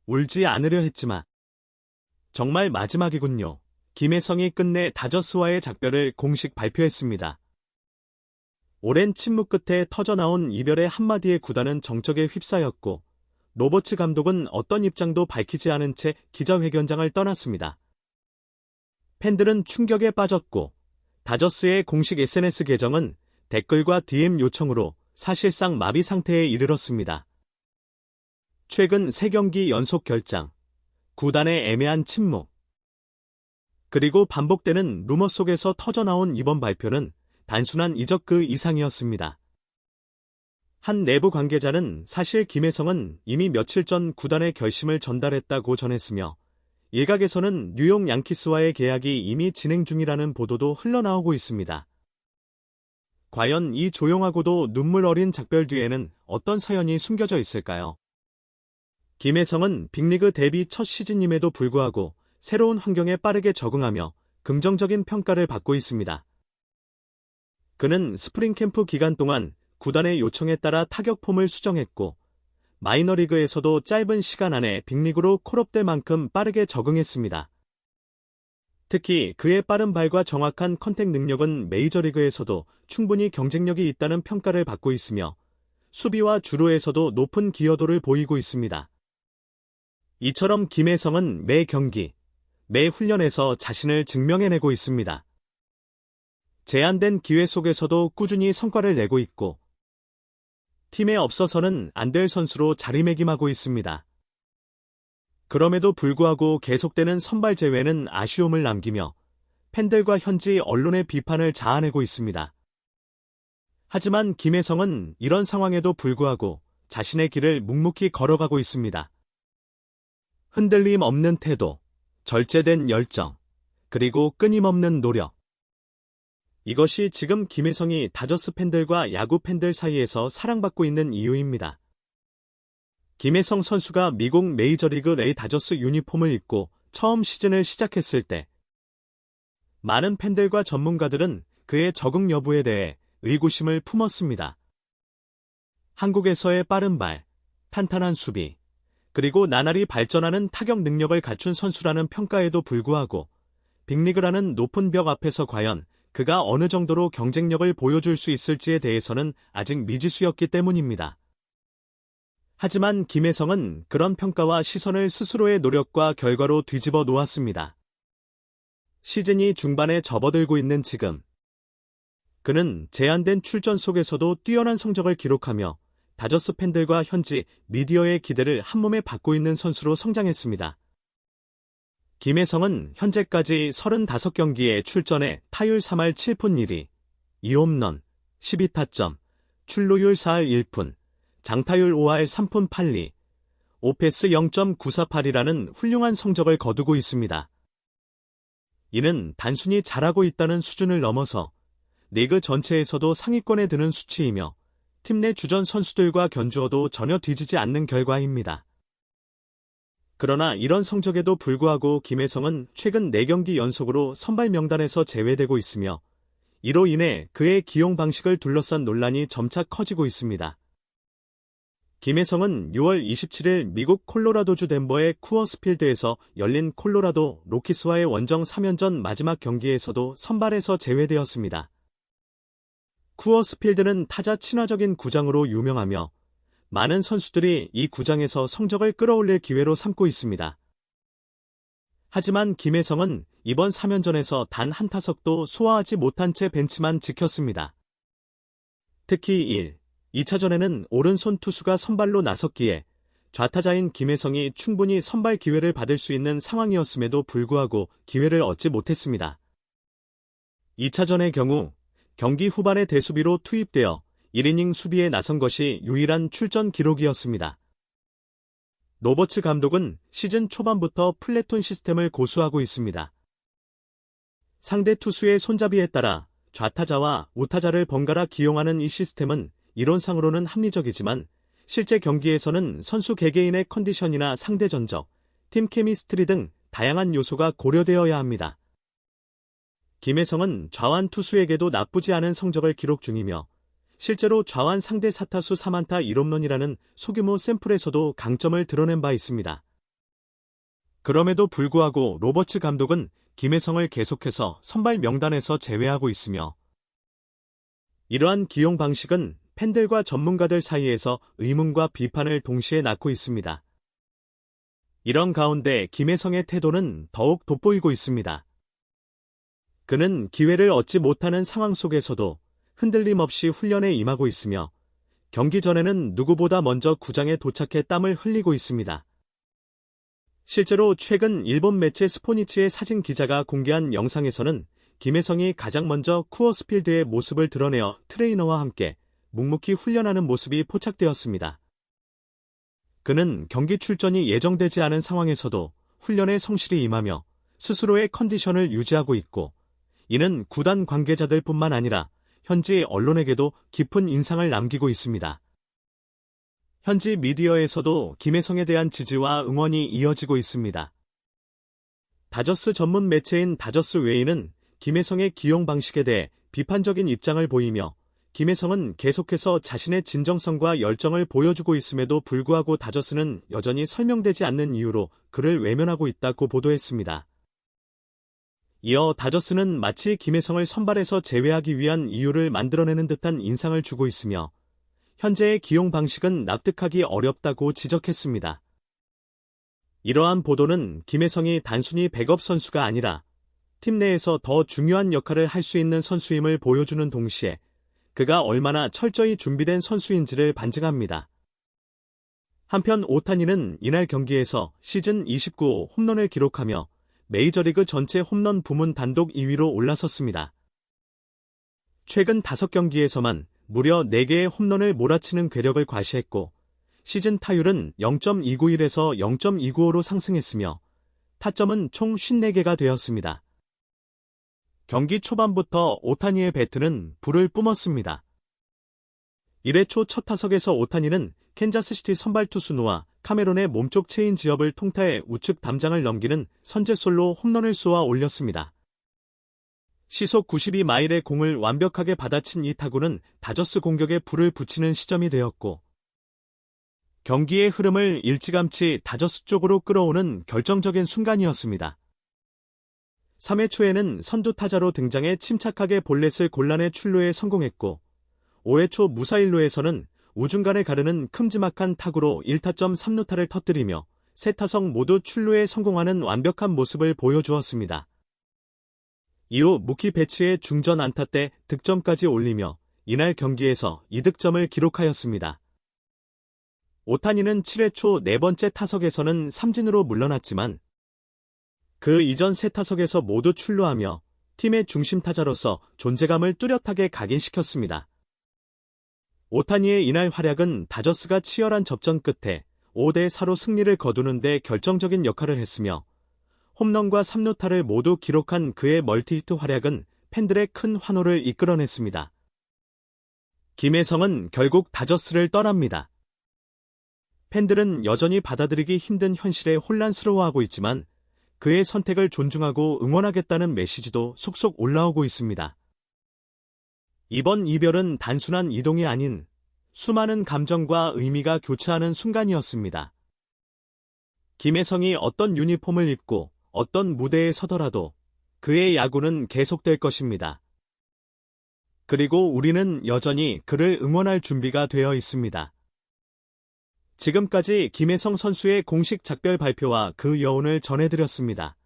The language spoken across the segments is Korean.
울지 않으려 했지만 정말 마지막이군요. 김혜성이 끝내 다저스와의 작별을 공식 발표했습니다. 오랜 침묵 끝에 터져나온 이별의 한마디에 구단은 정적에 휩싸였고 로버츠 감독은 어떤 입장도 밝히지 않은 채 기자회견장을 떠났습니다. 팬들은 충격에 빠졌고 다저스의 공식 SNS 계정은 댓글과 DM 요청으로 사실상 마비 상태에 이르렀습니다. 최근 3경기 연속 결장, 구단의 애매한 침묵, 그리고 반복되는 루머 속에서 터져나온 이번 발표는 단순한 이적 그 이상이었습니다. 한 내부 관계자는 사실 김혜성은 이미 며칠 전 구단의 결심을 전달했다고 전했으며 일각에서는 뉴욕 양키스와의 계약이 이미 진행 중이라는 보도도 흘러나오고 있습니다. 과연 이 조용하고도 눈물 어린 작별 뒤에는 어떤 사연이 숨겨져 있을까요? 김혜성은 빅리그 데뷔 첫 시즌임에도 불구하고 새로운 환경에 빠르게 적응하며 긍정적인 평가를 받고 있습니다. 그는 스프링 캠프 기간 동안 구단의 요청에 따라 타격 폼을 수정했고 마이너리그에서도 짧은 시간 안에 빅리그로 콜업될 만큼 빠르게 적응했습니다. 특히 그의 빠른 발과 정확한 컨택 능력은 메이저리그에서도 충분히 경쟁력이 있다는 평가를 받고 있으며 수비와 주루에서도 높은 기여도를 보이고 있습니다. 이처럼 김혜성은 매 경기, 매 훈련에서 자신을 증명해내고 있습니다. 제한된 기회 속에서도 꾸준히 성과를 내고 있고 팀에 없어서는 안 될 선수로 자리매김하고 있습니다. 그럼에도 불구하고 계속되는 선발 제외는 아쉬움을 남기며 팬들과 현지 언론의 비판을 자아내고 있습니다. 하지만 김혜성은 이런 상황에도 불구하고 자신의 길을 묵묵히 걸어가고 있습니다. 흔들림 없는 태도, 절제된 열정, 그리고 끊임없는 노력. 이것이 지금 김혜성이 다저스 팬들과 야구 팬들 사이에서 사랑받고 있는 이유입니다. 김혜성 선수가 미국 메이저리그 레이 다저스 유니폼을 입고 처음 시즌을 시작했을 때 많은 팬들과 전문가들은 그의 적응 여부에 대해 의구심을 품었습니다. 한국에서의 빠른 발, 탄탄한 수비, 그리고 나날이 발전하는 타격 능력을 갖춘 선수라는 평가에도 불구하고 빅리그라는 높은 벽 앞에서 과연 그가 어느 정도로 경쟁력을 보여줄 수 있을지에 대해서는 아직 미지수였기 때문입니다. 하지만 김혜성은 그런 평가와 시선을 스스로의 노력과 결과로 뒤집어 놓았습니다. 시즌이 중반에 접어들고 있는 지금, 그는 제한된 출전 속에서도 뛰어난 성적을 기록하며 다저스 팬들과 현지 미디어의 기대를 한몸에 받고 있는 선수로 성장했습니다. 김혜성은 현재까지 35경기에 출전해 타율 3할 7푼 1리, 2홈런, 12타점, 출루율 4할 1푼, 장타율 5할 3푼 8리, 오페스 0.948이라는 훌륭한 성적을 거두고 있습니다. 이는 단순히 잘하고 있다는 수준을 넘어서 리그 전체에서도 상위권에 드는 수치이며 팀 내 주전 선수들과 견주어도 전혀 뒤지지 않는 결과입니다. 그러나 이런 성적에도 불구하고 김혜성은 최근 4경기 연속으로 선발 명단에서 제외되고 있으며 이로 인해 그의 기용 방식을 둘러싼 논란이 점차 커지고 있습니다. 김혜성은 6월 27일 미국 콜로라도주 덴버의 쿠어스필드에서 열린 콜로라도 로키스와의 원정 3연전 마지막 경기에서도 선발에서 제외되었습니다. 쿠어스필드는 타자 친화적인 구장으로 유명하며 많은 선수들이 이 구장에서 성적을 끌어올릴 기회로 삼고 있습니다. 하지만 김혜성은 이번 3연전에서 단 한 타석도 소화하지 못한 채 벤치만 지켰습니다. 특히 1, 2차전에는 오른손 투수가 선발로 나섰기에 좌타자인 김혜성이 충분히 선발 기회를 받을 수 있는 상황이었음에도 불구하고 기회를 얻지 못했습니다. 2차전의 경우 경기 후반에 대수비로 투입되어 1이닝 수비에 나선 것이 유일한 출전 기록이었습니다. 로버츠 감독은 시즌 초반부터 플래톤 시스템을 고수하고 있습니다. 상대 투수의 손잡이에 따라 좌타자와 우타자를 번갈아 기용하는 이 시스템은 이론상으로는 합리적이지만 실제 경기에서는 선수 개개인의 컨디션이나 상대 전적, 팀 케미스트리 등 다양한 요소가 고려되어야 합니다. 김혜성은 좌완 투수에게도 나쁘지 않은 성적을 기록 중이며 실제로 좌완 상대 사타수 3안타 1홈런이라는 소규모 샘플에서도 강점을 드러낸 바 있습니다. 그럼에도 불구하고 로버츠 감독은 김혜성을 계속해서 선발 명단에서 제외하고 있으며 이러한 기용 방식은 팬들과 전문가들 사이에서 의문과 비판을 동시에 낳고 있습니다. 이런 가운데 김혜성의 태도는 더욱 돋보이고 있습니다. 그는 기회를 얻지 못하는 상황 속에서도 흔들림 없이 훈련에 임하고 있으며 경기 전에는 누구보다 먼저 구장에 도착해 땀을 흘리고 있습니다. 실제로 최근 일본 매체 스포니치의 사진 기자가 공개한 영상에서는 김혜성이 가장 먼저 쿠어스필드의 모습을 드러내어 트레이너와 함께 묵묵히 훈련하는 모습이 포착되었습니다. 그는 경기 출전이 예정되지 않은 상황에서도 훈련에 성실히 임하며 스스로의 컨디션을 유지하고 있고 이는 구단 관계자들뿐만 아니라 현지 언론에게도 깊은 인상을 남기고 있습니다. 현지 미디어에서도 김혜성에 대한 지지와 응원이 이어지고 있습니다. 다저스 전문 매체인 다저스 웨이는 김혜성의 기용 방식에 대해 비판적인 입장을 보이며 김혜성은 계속해서 자신의 진정성과 열정을 보여주고 있음에도 불구하고 다저스는 여전히 설명되지 않는 이유로 그를 외면하고 있다고 보도했습니다. 이어 다저스는 마치 김혜성을 선발에서 제외하기 위한 이유를 만들어내는 듯한 인상을 주고 있으며 현재의 기용 방식은 납득하기 어렵다고 지적했습니다. 이러한 보도는 김혜성이 단순히 백업 선수가 아니라 팀 내에서 더 중요한 역할을 할 수 있는 선수임을 보여주는 동시에 그가 얼마나 철저히 준비된 선수인지를 반증합니다. 한편 오타니는 이날 경기에서 시즌 29호 홈런을 기록하며 메이저리그 전체 홈런 부문 단독 2위로 올라섰습니다. 최근 5경기에서만 무려 4개의 홈런을 몰아치는 괴력을 과시했고 시즌 타율은 0.291에서 0.295로 상승했으며 타점은 총 54개가 되었습니다. 경기 초반부터 오타니의 배트는 불을 뿜었습니다. 1회 초 첫 타석에서 오타니는 캔자스시티 선발 투수 노아 카메론의 몸쪽 체인지업을 통타해 우측 담장을 넘기는 선제솔로 홈런을 쏘아 올렸습니다. 시속 92마일의 공을 완벽하게 받아친 이 타구는 다저스 공격에 불을 붙이는 시점이 되었고 경기의 흐름을 일찌감치 다저스 쪽으로 끌어오는 결정적인 순간이었습니다. 3회 초에는 선두 타자로 등장해 침착하게 볼넷을 골라내 출루에 성공했고 5회 초 무사 1루에서는 우중간을 가르는 큼지막한 타구로 1타점 3루타를 터뜨리며 세 타석 모두 출루에 성공하는 완벽한 모습을 보여주었습니다. 이후 무키 배츠의 중전 안타 때 득점까지 올리며 이날 경기에서 2득점을 기록하였습니다. 오타니는 7회 초 네 번째 타석에서는 삼진으로 물러났지만 그 이전 세 타석에서 모두 출루하며 팀의 중심 타자로서 존재감을 뚜렷하게 각인시켰습니다. 오타니의 이날 활약은 다저스가 치열한 접전 끝에 5대4로 승리를 거두는 데 결정적인 역할을 했으며 홈런과 3루타를 모두 기록한 그의 멀티히트 활약은 팬들의 큰 환호를 이끌어냈습니다. 김혜성은 결국 다저스를 떠납니다. 팬들은 여전히 받아들이기 힘든 현실에 혼란스러워하고 있지만 그의 선택을 존중하고 응원하겠다는 메시지도 속속 올라오고 있습니다. 이번 이별은 단순한 이동이 아닌 수많은 감정과 의미가 교차하는 순간이었습니다. 김혜성이 어떤 유니폼을 입고 어떤 무대에 서더라도 그의 야구는 계속될 것입니다. 그리고 우리는 여전히 그를 응원할 준비가 되어 있습니다. 지금까지 김혜성 선수의 공식 작별 발표와 그 여운을 전해드렸습니다.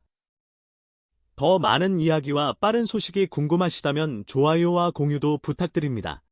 더 많은 이야기와 빠른 소식이 궁금하시다면 좋아요와 공유도 부탁드립니다.